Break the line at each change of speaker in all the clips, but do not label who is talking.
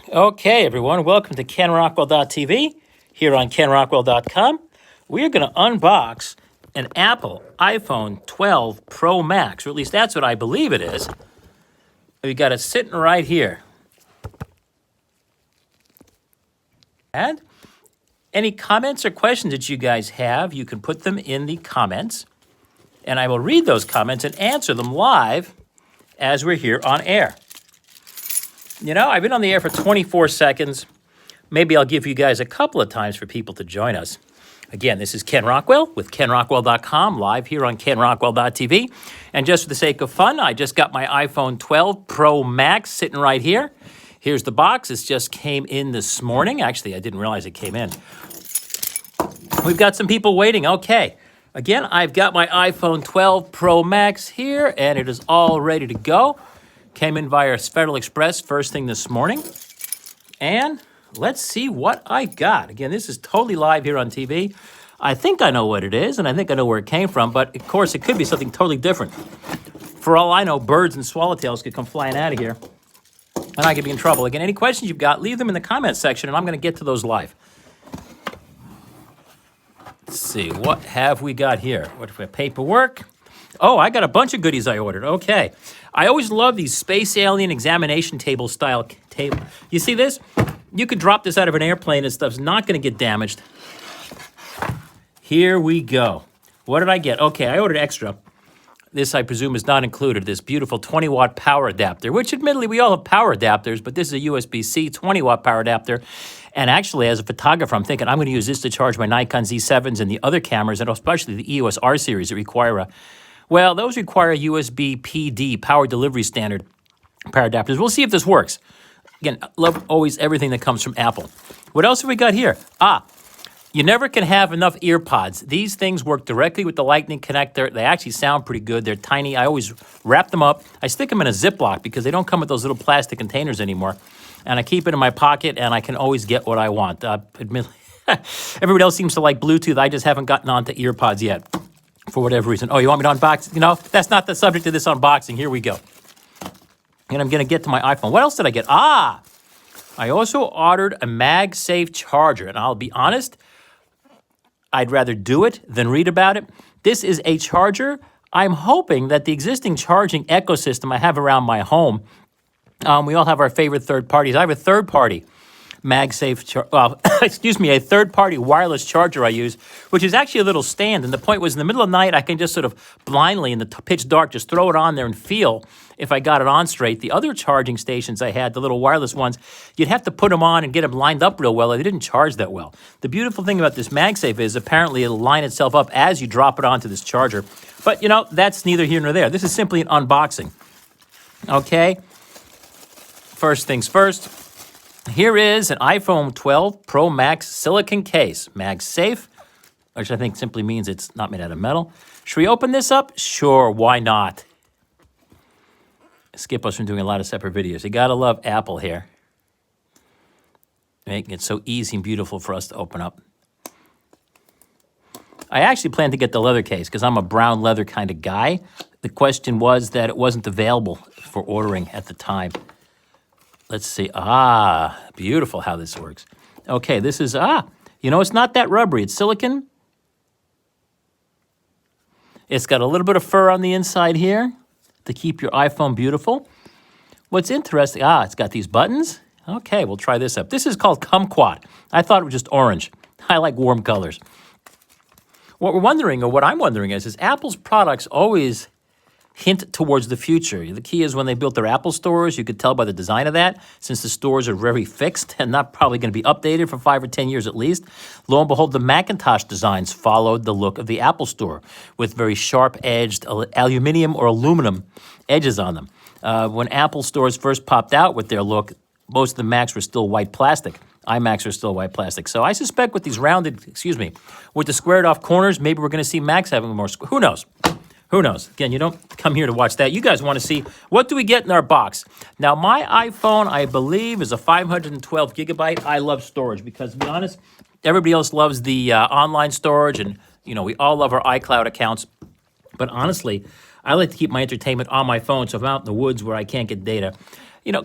Okay, everyone, welcome to KenRockwell.tv. Here on KenRockwell.com, we're going to unbox an Apple iPhone 12 Pro Max, or at least that's what I believe it is. We got it sitting right here. And any comments or questions that you guys have, you can put them in the comments, and I will read those comments and answer them live as we're here on air. You know, I've been on the air for 24 seconds. Maybe I'll give you guys a couple of times for people to join us. Again, this is Ken Rockwell with KenRockwell.com, live here on KenRockwell.tv. And just for the sake of fun, I just got my iPhone 12 Pro Max sitting right here. Here's the box. This just came in this morning. Actually, I didn't realize it came in. We've got some people waiting. Okay. Again, I've got my iPhone 12 Pro Max here, and it is all ready to go. Came in via Federal Express first thing this morning. And let's see what I got. Again, this is totally live here on TV. I think I know what it is, and I think I know where it came from, but of course it could be something totally different. For all I know, birds and swallowtails could come flying out of here, and I could be in trouble. Again, any questions you've got, leave them in the comments section, and I'm going to get to those live. Let's see, what have we got here? What for paperwork? Oh, I got a bunch of goodies I ordered. Okay. I always love these space alien examination table style table. You see this? You could drop this out of an airplane and stuff's not going to get damaged. Here we go. What did I get? Okay, I ordered extra. This, I presume, is not included. This beautiful 20-watt power adapter, which admittedly we all have power adapters, but this is a USB-C 20-watt power adapter. And actually, as a photographer, I'm thinking I'm going to use this to charge my Nikon Z7s and the other cameras, and especially the EOS R series that require a Well, those require a USB PD, power delivery standard power adapters. We'll see if this works. Again, love always everything that comes from Apple. What else have we got here? You never can have enough ear pods. These things work directly with the Lightning connector. They actually sound pretty good. They're tiny. I always wrap them up. I stick them in a Ziploc because they don't come with those little plastic containers anymore. And I keep it in my pocket, and I can always get what I want. Admittedly, everybody else seems to like Bluetooth. I just haven't gotten onto ear pods yet. For whatever reason. Oh, you want me to unbox? You know, that's not the subject of this unboxing. Here we go. And I'm going to get to my iPhone. What else did I get? I also ordered a MagSafe charger. And I'll be honest, I'd rather do it than read about it. This is a charger. I'm hoping that the existing charging ecosystem I have around my home, we all have our favorite third parties. I have a third party MagSafe, a third-party wireless charger I use, which is actually a little stand. And the point was, in the middle of the night, I can just sort of blindly, in the pitch dark, just throw it on there and feel if I got it on straight. The other charging stations I had, the little wireless ones, you'd have to put them on and get them lined up real well. They didn't charge that well. The beautiful thing about this MagSafe is apparently it'll line itself up as you drop it onto this charger. But, you know, that's neither here nor there. This is simply an unboxing. Okay? First things first. Here is an iPhone 12 Pro Max silicone case, MagSafe, which I think simply means it's not made out of metal. Should we open this up? Sure, why not? Skip us from doing a lot of separate videos. You gotta love Apple here. Making it so easy and beautiful for us to open up. I actually planned to get the leather case because I'm a brown leather kind of guy. The question was that it wasn't available for ordering at the time. Let's see. Beautiful how this works. Okay, this is, you know, it's not that rubbery. It's silicone. It's got a little bit of fur on the inside here to keep your iPhone beautiful. What's interesting, it's got these buttons. Okay, we'll try this up. This is called Kumquat. I thought it was just orange. I like warm colors. What I'm wondering is Apple's products always hint towards the future. The key is when they built their Apple stores, you could tell by the design of that, since the stores are very fixed and not probably going to be updated for 5 or 10 years at least. Lo and behold, the Macintosh designs followed the look of the Apple store with very sharp-edged aluminum or aluminum edges on them. When Apple stores first popped out with their look, most of the Macs were still white plastic. iMacs are still white plastic. So I suspect with these with the squared off corners, maybe we're going to see Macs having more, who knows? Who knows? Again, you don't come here to watch that. You guys want to see, what do we get in our box? Now, my iPhone, I believe, is a 512 gigabyte. I love storage because, to be honest, everybody else loves the online storage, and, you know, we all love our iCloud accounts. But honestly, I like to keep my entertainment on my phone, so if I'm out in the woods where I can't get data,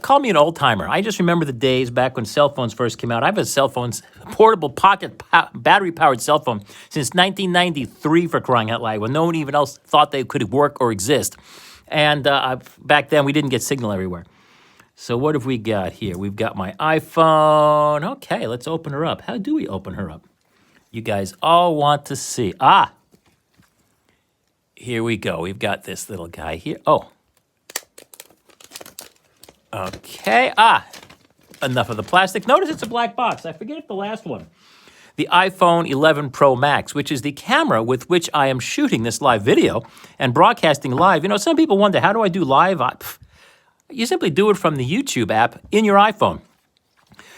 call me an old timer. I just remember the days back when cell phones first came out. I've had cell phones, portable pocket battery-powered cell phone since 1993, for crying out loud, when no one even else thought they could work or exist. And back then, we didn't get signal everywhere. So what have we got here? We've got my iPhone. Okay, let's open her up. How do we open her up? You guys all want to see. Here we go. We've got this little guy here. Oh. Okay. Enough of the plastic. Notice it's a black box. I forget the last one. The iPhone 11 Pro Max, which is the camera with which I am shooting this live video and broadcasting live. Some people wonder, how do I do live? You simply do it from the YouTube app in your iPhone.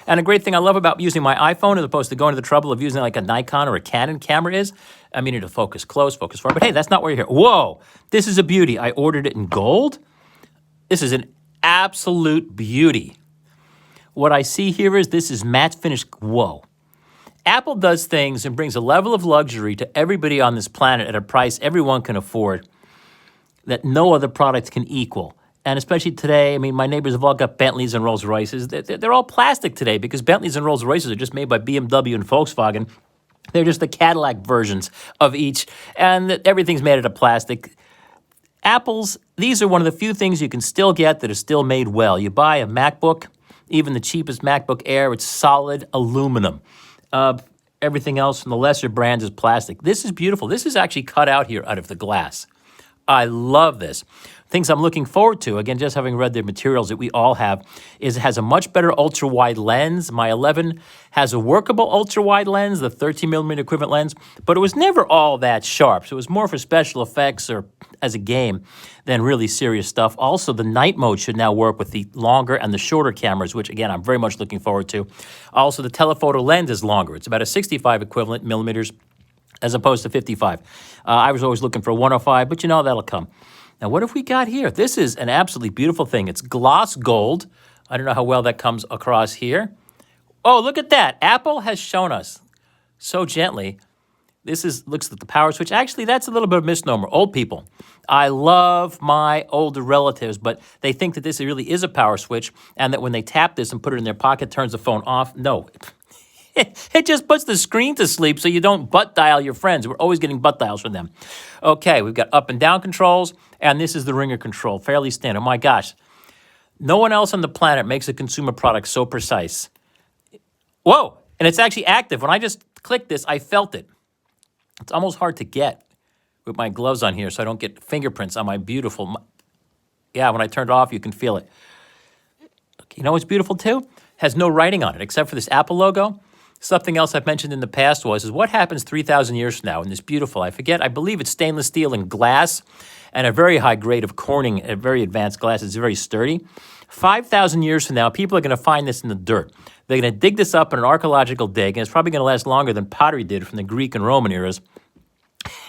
And a great thing I love about using my iPhone as opposed to going to the trouble of using like a Nikon or a Canon camera is, it'll focus close, focus far. But hey, that's not why you're here. Whoa, this is a beauty. I ordered it in gold. This is an absolute beauty. What I see here is this is matte finish. Whoa. Apple does things and brings a level of luxury to everybody on this planet at a price everyone can afford that no other product can equal. And especially today, my neighbors have all got Bentleys and Rolls Royces. They're all plastic today because Bentleys and Rolls Royces are just made by BMW and Volkswagen. They're just the Cadillac versions of each, and everything's made out of plastic. Apple's, these are one of the few things you can still get that are still made well. You buy a MacBook, even the cheapest MacBook Air, it's solid aluminum. Everything else from the lesser brands is plastic. This is beautiful. This is actually cut out here out of the glass. I love this. Things I'm looking forward to, again, just having read the materials that we all have, is it has a much better ultra-wide lens. My 11 has a workable ultra-wide lens, the 13mm equivalent lens, but it was never all that sharp. So it was more for special effects or as a game than really serious stuff. Also, the night mode should now work with the longer and the shorter cameras, which, again, I'm very much looking forward to. Also, the telephoto lens is longer. It's about a 65 equivalent millimeters as opposed to 55. I was always looking for a 105, but that'll come. Now, what have we got here? This is an absolutely beautiful thing. It's gloss gold. I don't know how well that comes across here. Oh, look at that. Apple has shown us so gently. Looks at the power switch. Actually, that's a little bit of a misnomer. Old people. I love my older relatives, but they think that this really is a power switch and that when they tap this and put it in their pocket, turns the phone off. No. It just puts the screen to sleep so you don't butt dial your friends. We're always getting butt dials from them. Okay, we've got up and down controls, and this is the ringer control, fairly standard. My gosh, no one else on the planet makes a consumer product so precise. Whoa, and it's actually active. When I just clicked this, I felt it. It's almost hard to get with my gloves on here so I don't get fingerprints on my beautiful... Yeah, when I turned it off, you can feel it. You know what's beautiful too? Has no writing on it except for this Apple logo. Something else I've mentioned in the past is what happens 3,000 years from now in this beautiful, I believe it's stainless steel and glass and a very high grade of Corning, a very advanced glass. It's very sturdy. 5,000 years from now, people are going to find this in the dirt. They're going to dig this up in an archaeological dig, and it's probably going to last longer than pottery did from the Greek and Roman eras.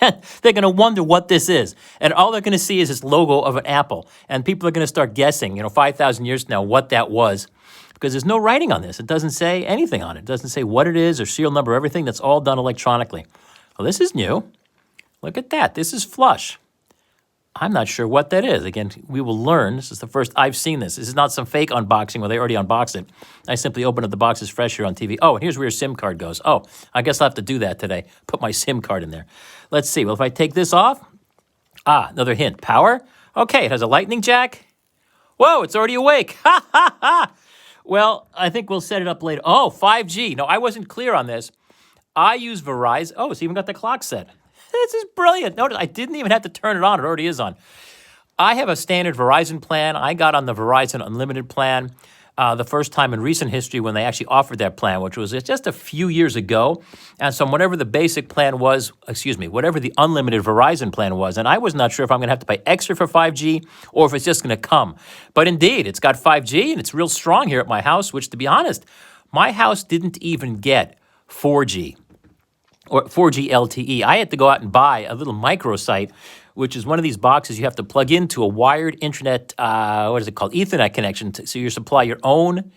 They're going to wonder what this is. And all they're going to see is this logo of an apple. And people are going to start guessing, 5,000 years from now, what that was. Because there's no writing on this. It doesn't say anything on it. It doesn't say what it is or serial number, everything. That's all done electronically. Well, this is new. Look at that. This is flush. I'm not sure what that is. Again, we will learn. This is the first I've seen this. This is not some fake unboxing where they already unboxed it. I simply opened up the boxes fresh here on TV. Oh, and here's where your SIM card goes. Oh, I guess I'll have to do that today. Put my SIM card in there. Let's see. Well, if I take this off, another hint. Power. Okay, it has a lightning jack. Whoa, it's already awake. Ha, ha, ha. Well, I think we'll set it up later. Oh, 5G. No, I wasn't clear on this. I use Verizon. Oh, it's even got the clock set. This is brilliant. Notice I didn't even have to turn it on. It already is on. I have a standard Verizon plan. I got on the Verizon Unlimited plan the first time in recent history when they actually offered that plan, which was just a few years ago. And so whatever the basic plan was, whatever the unlimited Verizon plan was, and I was not sure if I'm going to have to pay extra for 5G or if it's just going to come. But indeed, it's got 5G, and it's real strong here at my house, which, to be honest, my house didn't even get 4G. Or 4G LTE. I had to go out and buy a little microsite, which is one of these boxes you have to plug into a wired internet, Ethernet connection. So you supply your own,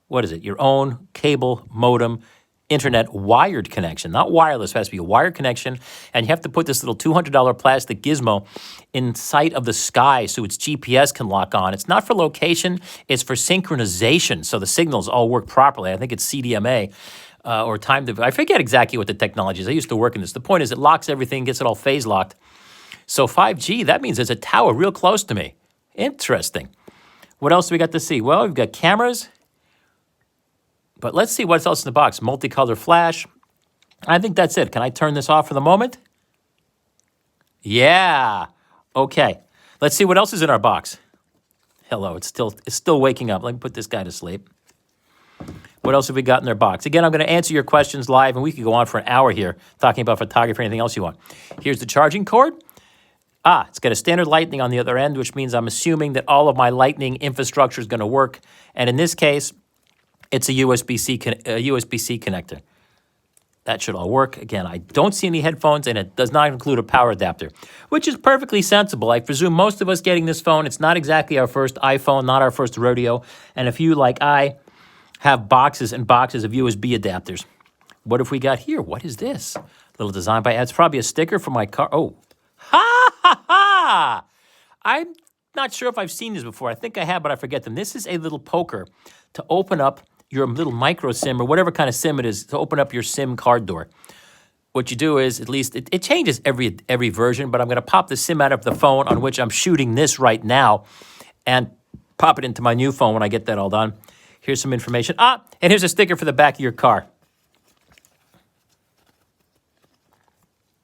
your own cable modem internet wired connection, not wireless. It has to be a wired connection, and you have to put this little $200 plastic gizmo in sight of the sky so its GPS can lock on. It's not for location, it's for synchronization, so the signals all work properly. I think it's CDMA or time I forget exactly what the technology is. I used to work in this. The point is it locks everything, gets it all phase locked. So 5G, that means there's a tower real close to me. Interesting. What else do we got to see? Well, we've got cameras. But let's see what's else in the box. Multicolor flash. I think that's it. Can I turn this off for the moment? Yeah. Okay. Let's see what else is in our box. Hello. It's still waking up. Let me put this guy to sleep. What else have we got in their box? Again, I'm going to answer your questions live, and we could go on for an hour here talking about photography or anything else you want. Here's the charging cord. It's got a standard lightning on the other end, which means I'm assuming that all of my lightning infrastructure is going to work. And in this case, it's a USB-C connector. That should all work. Again, I don't see any headphones, and it does not include a power adapter, which is perfectly sensible. I presume most of us getting this phone, it's not exactly our first iPhone, not our first rodeo. And if you, like I, have boxes and boxes of USB adapters. What have we got here? What is this? Little design by It's probably a sticker for my car. Oh, ha, ha, ha! I'm not sure if I've seen this before. I think I have, but I forget them. This is a little poker to open up your little micro SIM or whatever kind of SIM it is, to open up your SIM card door. What you do is, at least, it changes every version, but I'm going to pop the SIM out of the phone on which I'm shooting this right now and pop it into my new phone when I get that all done. Here's some information. And here's a sticker for the back of your car.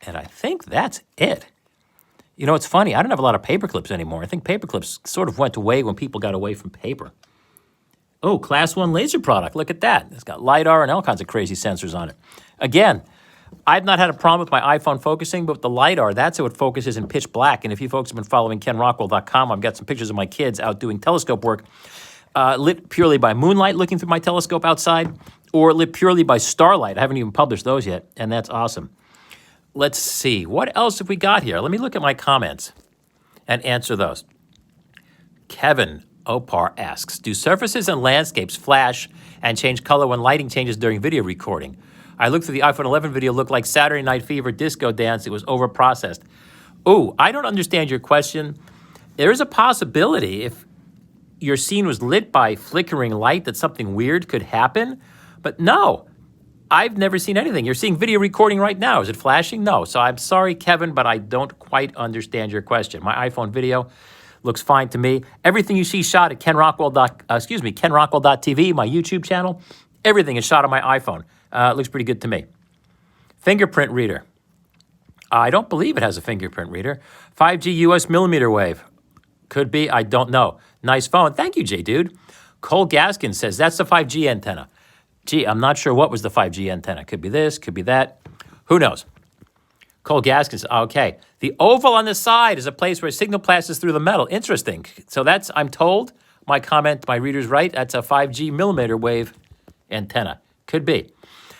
And I think that's it. You know, it's funny. I don't have a lot of paper clips anymore. I think paper clips sort of went away when people got away from paper. Oh, Class 1 laser product. Look at that. It's got LiDAR and all kinds of crazy sensors on it. Again, I've not had a problem with my iPhone focusing, but with the LiDAR, that's how it focuses in pitch black. And if you folks have been following KenRockwell.com, I've got some pictures of my kids out doing telescope work, lit purely by moonlight looking through my telescope outside, or lit purely by starlight. I haven't even published those yet, and that's awesome. Let's see. What else have we got here? Let me look at my comments and answer those. Kevin Opar asks, do surfaces and landscapes flash and change color when lighting changes during video recording? I looked through the iPhone 11 video, looked like Saturday Night Fever disco dance. It was over-processed. Oh, I don't understand your question. There is a possibility if your scene was lit by flickering light that something weird could happen. But no, I've never seen anything. You're seeing video recording right now. Is it flashing? No. So I'm sorry, Kevin, but I don't quite understand your question. My iPhone video looks fine to me. Everything you see shot at KenRockwell.tv, my YouTube channel, everything is shot on my iPhone. It looks pretty good to me. Fingerprint reader. I don't believe it has a fingerprint reader. 5G US millimeter wave. Could be. I don't know. Nice phone. Thank you, J-Dude. Cole Gaskin says, that's the 5G antenna. Gee, I'm not sure what was the 5G antenna. Could be this, could be that. Who knows? Cole Gaskin says, okay. The oval on the side is a place where signal passes through the metal. Interesting. So that's, I'm told, my comment, my reader's right, that's a 5G millimeter wave antenna. Could be.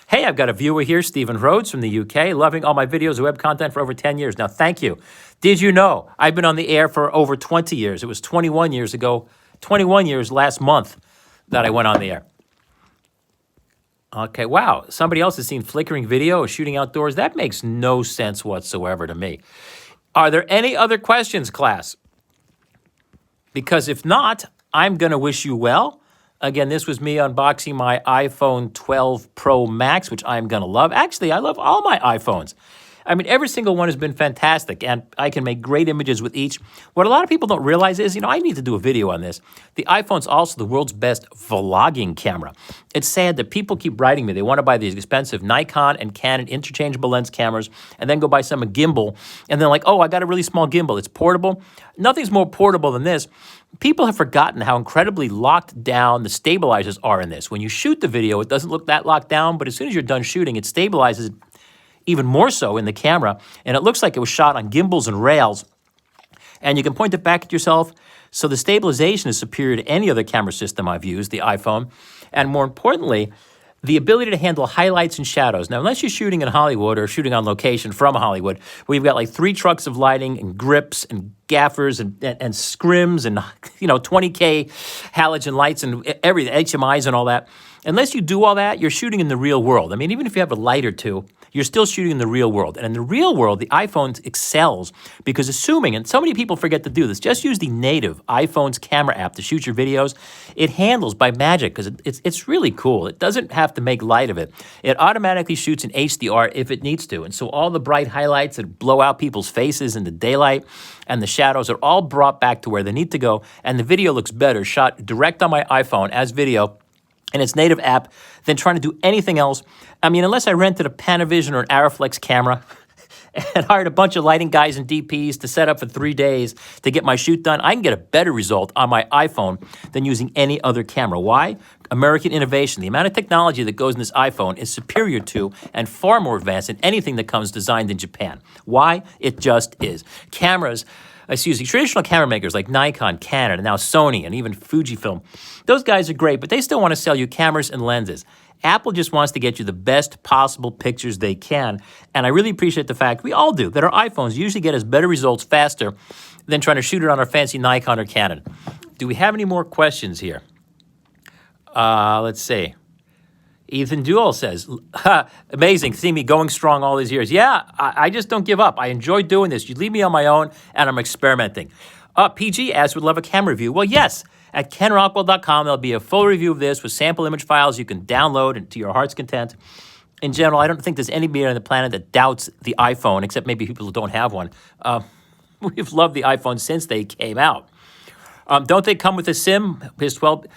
Hey, I've got a viewer here, Stephen Rhodes from the UK, loving all my videos and web content for over 10 years. Now, thank you. Did you know I've been on the air for over 20 years? It was 21 years ago, 21 years last month that I went on the air. Okay, wow. Somebody else has seen flickering video or shooting outdoors. That makes no sense whatsoever to me. Are there any other questions, class? Because if not, I'm going to wish you well. Again, this was me unboxing my iPhone 12 Pro Max, which I'm going to love. Actually, I love all my iPhones. I mean, every single one has been fantastic, and I can make great images with each. What a lot of people don't realize is, I need to do a video on this. The iPhone's also the world's best vlogging camera. It's sad that people keep writing me. They want to buy these expensive Nikon and Canon interchangeable lens cameras and then go buy some gimbal, and then like, oh, I got a really small gimbal. It's portable. Nothing's more portable than this. People have forgotten how incredibly locked down the stabilizers are in this. When you shoot the video, it doesn't look that locked down, but as soon as you're done shooting, it stabilizes even more so in the camera, and it looks like it was shot on gimbals and rails, and you can point it back at yourself, so the stabilization is superior to any other camera system I've used, the iPhone, and more importantly, the ability to handle highlights and shadows. Now, unless you're shooting in Hollywood or shooting on location from Hollywood, we've got like 3 trucks of lighting and grips and gaffers and scrims and 20K halogen lights and everything, HMIs and all that. Unless you do all that, you're shooting in the real world. I mean, even if you have a light or two, you're still shooting in the real world. And in the real world, the iPhone excels because assuming, and so many people forget to do this, just use the native iPhone's camera app to shoot your videos. It handles by magic because it's really cool. It doesn't have to make light of it. It automatically shoots in HDR if it needs to. And so all the bright highlights that blow out people's faces in the daylight and the shadows are all brought back to where they need to go. And the video looks better, shot direct on my iPhone as video in its native app than trying to do anything else. I mean, unless I rented a Panavision or an Arriflex camera and hired a bunch of lighting guys and DPs to set up for 3 days to get my shoot done, I can get a better result on my iPhone than using any other camera. Why? American innovation. The amount of technology that goes in this iPhone is superior to and far more advanced than anything that comes designed in Japan. Why? It just is. Traditional camera makers like Nikon, Canon, and now Sony, and even Fujifilm, those guys are great, but they still want to sell you cameras and lenses. Apple just wants to get you the best possible pictures they can, and I really appreciate the fact, we all do, that our iPhones usually get us better results faster than trying to shoot it on our fancy Nikon or Canon. Do we have any more questions here? Let's see. Ethan Duell says, amazing, see me going strong all these years. Yeah, I just don't give up. I enjoy doing this. You leave me on my own, and I'm experimenting. PG asks, would love a camera review. Well, yes. At kenrockwell.com, there'll be a full review of this with sample image files you can download and to your heart's content. In general, I don't think there's anybody on the planet that doubts the iPhone, except maybe people who don't have one. We've loved the iPhone since they came out. Don't they come with a SIM? Here's 12.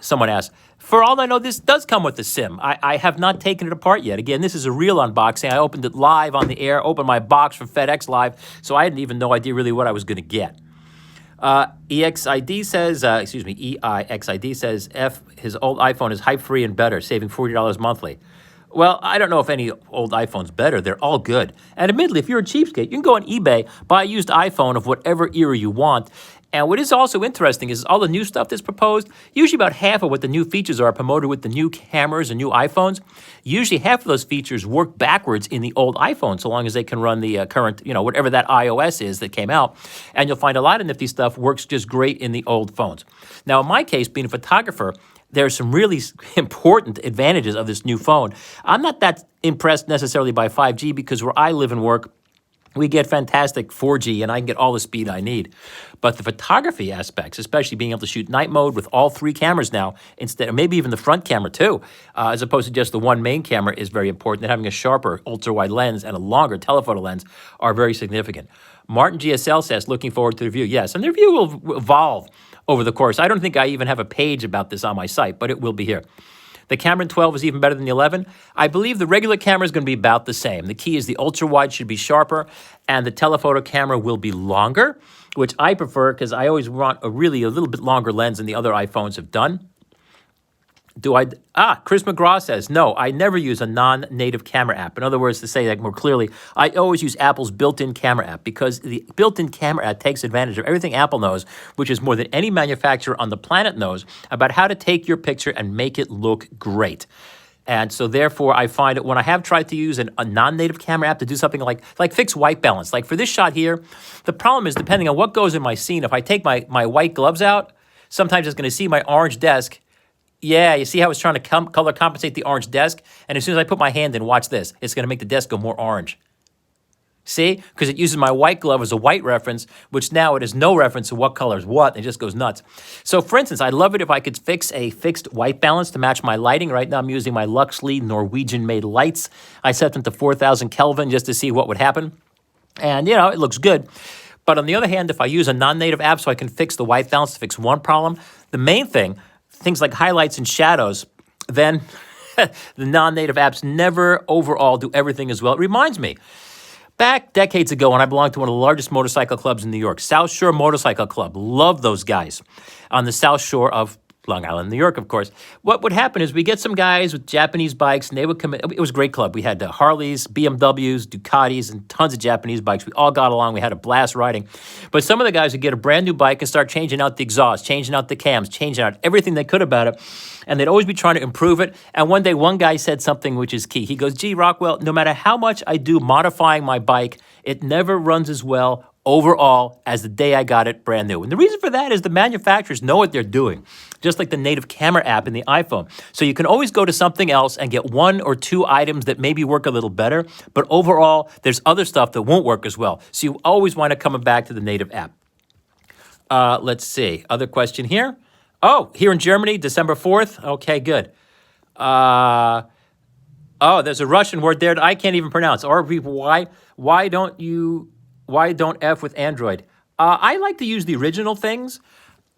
Someone asked. For all I know, this does come with a SIM. I have not taken it apart yet. Again, this is a real unboxing. I opened it live on the air, opened my box from FedEx Live, so I had no idea really what I was going to get. EIXID says, his old iPhone is hype-free and better, saving $40 monthly. Well, I don't know if any old iPhone's better. They're all good. And admittedly, if you're a cheapskate, you can go on eBay, buy a used iPhone of whatever era you want. And what is also interesting is all the new stuff that's proposed, usually about half of what the new features are promoted with the new cameras and new iPhones. Usually half of those features work backwards in the old iPhone, so long as they can run the current, whatever that iOS is that came out. And you'll find a lot of nifty stuff works just great in the old phones. Now, in my case, being a photographer, there are some really important advantages of this new phone. I'm not that impressed necessarily by 5G because where I live and work, we get fantastic 4G and I can get all the speed I need. But the photography aspects, especially being able to shoot night mode with all 3 cameras now, instead of maybe even the front camera too, as opposed to just the one main camera is very important. And having a sharper ultra-wide lens and a longer telephoto lens are very significant. Martin GSL says, looking forward to the review. Yes, and the review will evolve over the course. I don't think I even have a page about this on my site, but it will be here. The camera in 12 is even better than the 11. I believe the regular camera is going to be about the same. The key is the ultra-wide should be sharper, and the telephoto camera will be longer, which I prefer because I always want a little bit longer lens than the other iPhones have done. Chris McGraw says, no, I never use a non-native camera app. In other words, to say that more clearly, I always use Apple's built-in camera app because the built-in camera app takes advantage of everything Apple knows, which is more than any manufacturer on the planet knows, about how to take your picture and make it look great. And so therefore, I find that when I have tried to use a non-native camera app to do something like fix white balance, like for this shot here, the problem is depending on what goes in my scene, if I take my white gloves out, sometimes it's going to see my orange desk. Yeah, you see how it's trying to color compensate the orange desk? And as soon as I put my hand in, watch this. It's going to make the desk go more orange. See? Because it uses my white glove as a white reference, which now it has no reference to what color is what. It just goes nuts. So, for instance, I'd love it if I could fix a fixed white balance to match my lighting. Right now I'm using my Luxley Norwegian-made lights. I set them to 4,000 Kelvin just to see what would happen. And, it looks good. But on the other hand, if I use a non-native app so I can fix the white balance to fix one problem, the main thing, things like highlights and shadows, then the non-native apps never overall do everything as well. It reminds me, back decades ago when I belonged to one of the largest motorcycle clubs in New York, South Shore Motorcycle Club, loved those guys on the South Shore of Long Island, New York, of course. What would happen is we get some guys with Japanese bikes, and they would come in. It was a great club. We had Harleys, BMWs, Ducatis, and tons of Japanese bikes. We all got along. We had a blast riding. But some of the guys would get a brand new bike and start changing out the exhaust, changing out the cams, changing out everything they could about it. And they'd always be trying to improve it. And one day, one guy said something which is key. He goes, gee, Rockwell, no matter how much I do modifying my bike, it never runs as well overall as the day I got it brand new. And the reason for that is the manufacturers know what they're doing, just like the native camera app in the iPhone. So you can always go to something else and get one or two items that maybe work a little better, but overall, there's other stuff that won't work as well. So you always wind up coming back to the native app. Let's see. Other question here. Oh, here in Germany, December 4th. Okay, good. Oh, there's a Russian word there that I can't even pronounce. Or why don't F with Android? I like to use the original things.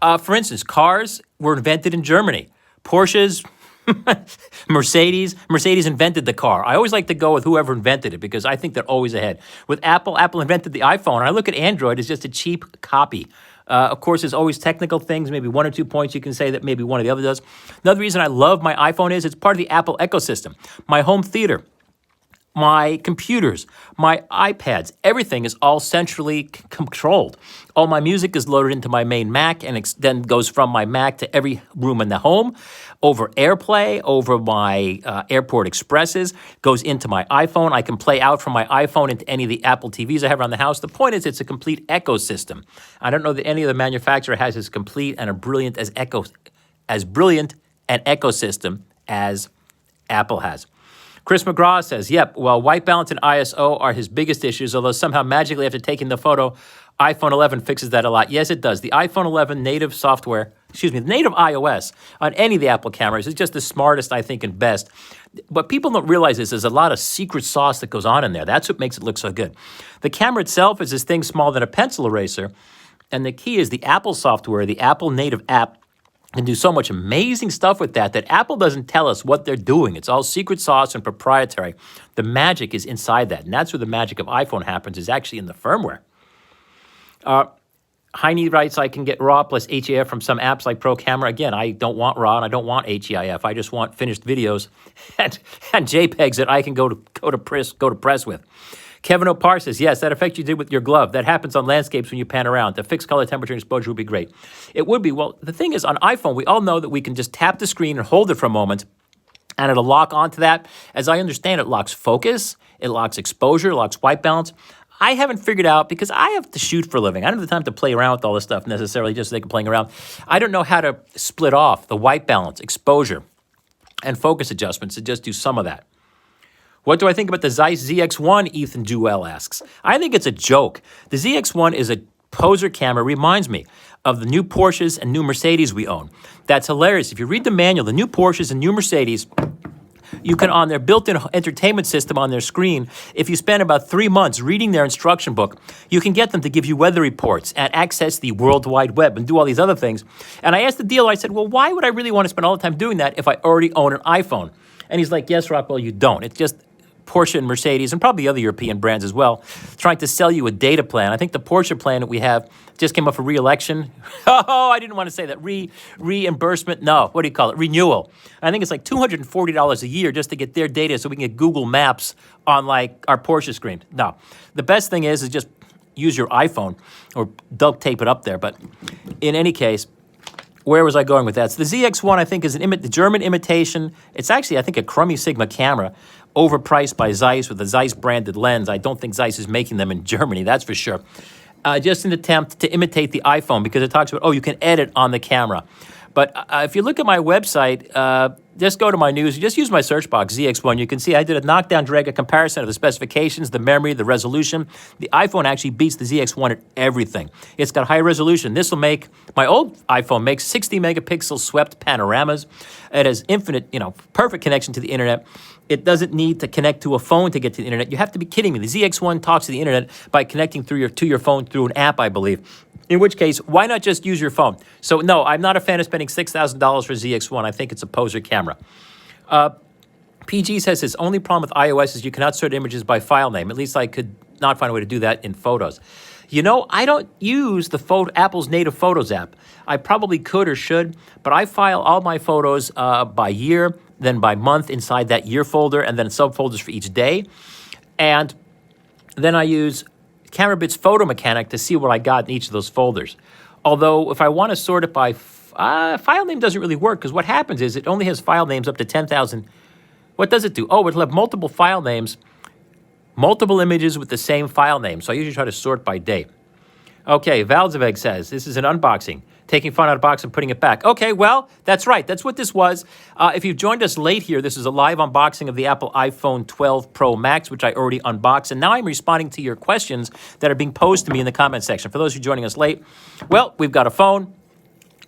For instance, cars were invented in Germany. Porsches, Mercedes invented the car. I always like to go with whoever invented it because I think they're always ahead. With Apple invented the iPhone. And I look at Android as just a cheap copy. Of course, there's always technical things, maybe 1 or 2 points you can say that maybe one or the other does. Another reason I love my iPhone is it's part of the Apple ecosystem. My home theater, my computers, my iPads, everything is all centrally controlled. All my music is loaded into my main Mac and then goes from my Mac to every room in the home, over AirPlay, over my Airport Expresses, goes into my iPhone. I can play out from my iPhone into any of the Apple TVs I have around the house. The point is it's a complete ecosystem. I don't know that any other manufacturer has as complete and as brilliant an ecosystem as Apple has. Chris McGraw says, yep, well, white balance and ISO are his biggest issues, although somehow magically after taking the photo, iPhone 11 fixes that a lot. Yes, it does. The iPhone 11 native software, the native iOS on any of the Apple cameras is just the smartest, I think, and best. What people don't realize is there's a lot of secret sauce that goes on in there. That's what makes it look so good. The camera itself is this thing smaller than a pencil eraser, and the key is the Apple software, the Apple native app, and do so much amazing stuff with that Apple doesn't tell us what they're doing. It's all secret sauce and proprietary. The magic is inside that, and that's where the magic of iPhone happens, is actually in the firmware. Heine writes, I can get RAW plus HEIF from some apps like Pro Camera. Again, I don't want RAW and I don't want HEIF. I just want finished videos and JPEGs that I can go to press with. Kevin Opar says, yes, that effect you did with your glove, that happens on landscapes when you pan around. The fixed color, temperature, and exposure would be great. It would be. Well, the thing is, on iPhone, we all know that we can just tap the screen and hold it for a moment, and it'll lock onto that. As I understand it, locks focus, it locks exposure, it locks white balance. I haven't figured out, because I have to shoot for a living. I don't have the time to play around with all this stuff necessarily just so they can playing around. I don't know how to split off the white balance, exposure, and focus adjustments to just do some of that. What do I think about the Zeiss ZX1, Ethan Duell asks. I think it's a joke. The ZX1 is a poser camera. Reminds me of the new Porsches and new Mercedes we own. That's hilarious. If you read the manual, the new Porsches and new Mercedes, you can, on their built-in entertainment system on their screen, if you spend about 3 months reading their instruction book, you can get them to give you weather reports and access the World Wide Web and do all these other things. And I asked the dealer, I said, well, why would I really want to spend all the time doing that if I already own an iPhone? And he's like, yes, Rockwell, you don't. It's just Porsche and Mercedes, and probably other European brands as well, trying to sell you a data plan. I think the Porsche plan that we have just came up for re-election. Oh, I didn't want to say that. Reimbursement? No, what do you call it? Renewal. I think it's like $240 a year just to get their data so we can get Google Maps on like our Porsche screen. No, the best thing is just use your iPhone or duct tape it up there. But in any case, where was I going with that? So the ZX1, I think, is the German imitation. It's actually, I think, a crummy Sigma camera, overpriced by Zeiss with a Zeiss-branded lens. I don't think Zeiss is making them in Germany, that's for sure. Just an attempt to imitate the iPhone because it talks about, oh, you can edit on the camera. But if you look at my website, just go to my news, just use my search box, ZX1. You can see I did a knockdown drag, a comparison of the specifications, the memory, the resolution. The iPhone actually beats the ZX1 at everything. It's got high resolution. This will make, my old iPhone makes 60 megapixel swept panoramas. It has infinite, perfect connection to the internet. It doesn't need to connect to a phone to get to the internet. You have to be kidding me. The ZX1 talks to the internet by connecting to your phone through an app, I believe. In which case, why not just use your phone? So no, I'm not a fan of spending $6,000 for ZX1. I think it's a poser camera. PG says his only problem with iOS is you cannot sort images by file name. At least I could not find a way to do that in Photos. I don't use Apple's native Photos app. I probably could or should, but I file all my photos by year, then by month inside that year folder, and then subfolders for each day. And then I use CameraBit's Photo Mechanic to see what I got in each of those folders. Although if I want to sort it by file name doesn't really work, because what happens is it only has file names up to 10,000. What does it do? Oh, it'll have multiple file names, multiple images with the same file name. So I usually try to sort by date. Okay, Valzeveg says, this is an unboxing. Taking fun out of the box and putting it back. Okay, well, that's right. That's what this was. If you've joined us late here, this is a live unboxing of the Apple iPhone 12 Pro Max, which I already unboxed. And now I'm responding to your questions that are being posed to me in the comment section. For those who are joining us late, well, we've got a phone.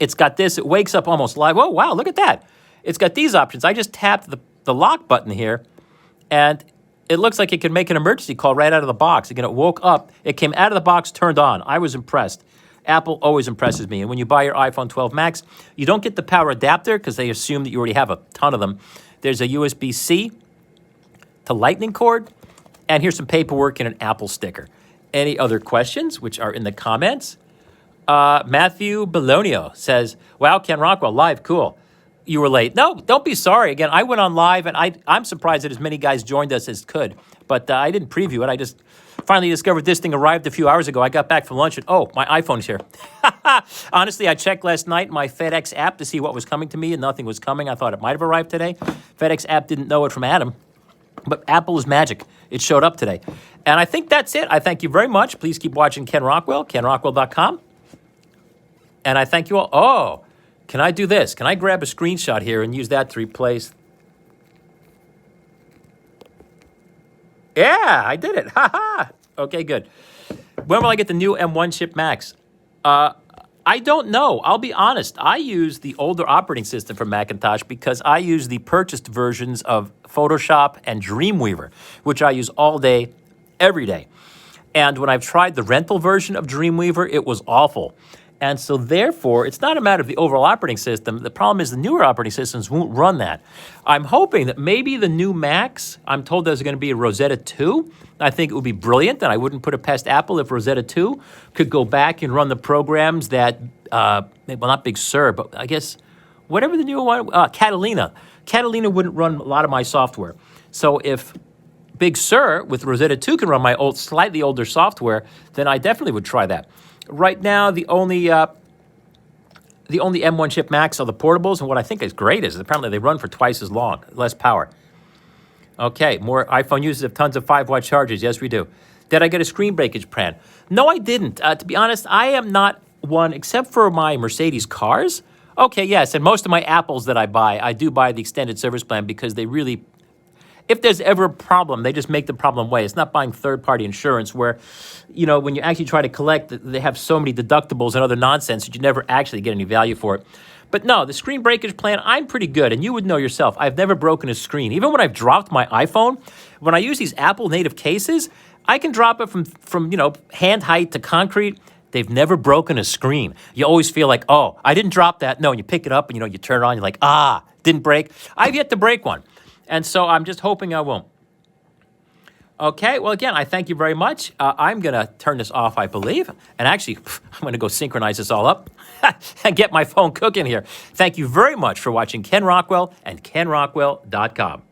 It's got this. It wakes up almost live. Oh, wow, look at that. It's got these options. I just tapped the lock button here, and it looks like it can make an emergency call right out of the box. Again, it woke up. It came out of the box, turned on. I was impressed. Apple always impresses me. And when you buy your iPhone 12 Max, you don't get the power adapter because they assume that you already have a ton of them. There's a USB-C to Lightning cord, and here's some paperwork and an Apple sticker. Any other questions, which are in the comments? Matthew Bologna says, wow, Ken Rockwell, live, cool. You were late. No, don't be sorry. Again, I went on live, and I'm surprised that as many guys joined us as could. But I didn't preview it. I just finally discovered this thing arrived a few hours ago. I got back from lunch, and oh, my iPhone's here. Honestly, I checked last night my FedEx app to see what was coming to me, and nothing was coming. I thought it might have arrived today. FedEx app didn't know it from Adam. But Apple is magic. It showed up today. And I think that's it. I thank you very much. Please keep watching Ken Rockwell, kenrockwell.com. And I thank you all. Oh, can I do this? Can I grab a screenshot here and use that to replace? Yeah, I did it. Ha ha. Okay, good. When will I get the new M1 chip Max? I don't know. I'll be honest. I use the older operating system for Macintosh because I use the purchased versions of Photoshop and Dreamweaver, which I use all day, every day. And when I've tried the rental version of Dreamweaver, it was awful. And so therefore, it's not a matter of the overall operating system. The problem is the newer operating systems won't run that. I'm hoping that maybe the new Macs, I'm told there's going to be a Rosetta 2. I think it would be brilliant, and I wouldn't put it past Apple if Rosetta 2 could go back and run the programs that, well, not Big Sur, but I guess whatever the new one, Catalina. Catalina wouldn't run a lot of my software. So if Big Sur with Rosetta 2 can run my old, slightly older software, then I definitely would try that. Right now, the only M1 chip Macs are the portables, and what I think is great is apparently they run for twice as long, less power. Okay, more iPhone users have tons of 5-watt chargers. Yes, we do. Did I get a screen breakage plan? No, I didn't. To be honest, I am not one, except for my Mercedes cars. Okay, yes, and most of my Apples that I buy, I do buy the extended service plan because they really, if there's ever a problem, they just make the problem away. It's not buying third-party insurance where, you know, when you actually try to collect, they have so many deductibles and other nonsense that you never actually get any value for it. But no, the screen breakage plan, I'm pretty good. And you would know yourself, I've never broken a screen. Even when I've dropped my iPhone, when I use these Apple native cases, I can drop it from you know, hand height to concrete. They've never broken a screen. You always feel like, oh, I didn't drop that. No, and you pick it up and, you know, you turn it on, you're like, didn't break. I've yet to break one. And so I'm just hoping I won't. Okay, well, again, I thank you very much. I'm going to turn this off, I believe. And actually, I'm going to go synchronize this all up and get my phone cooking here. Thank you very much for watching Ken Rockwell and kenrockwell.com.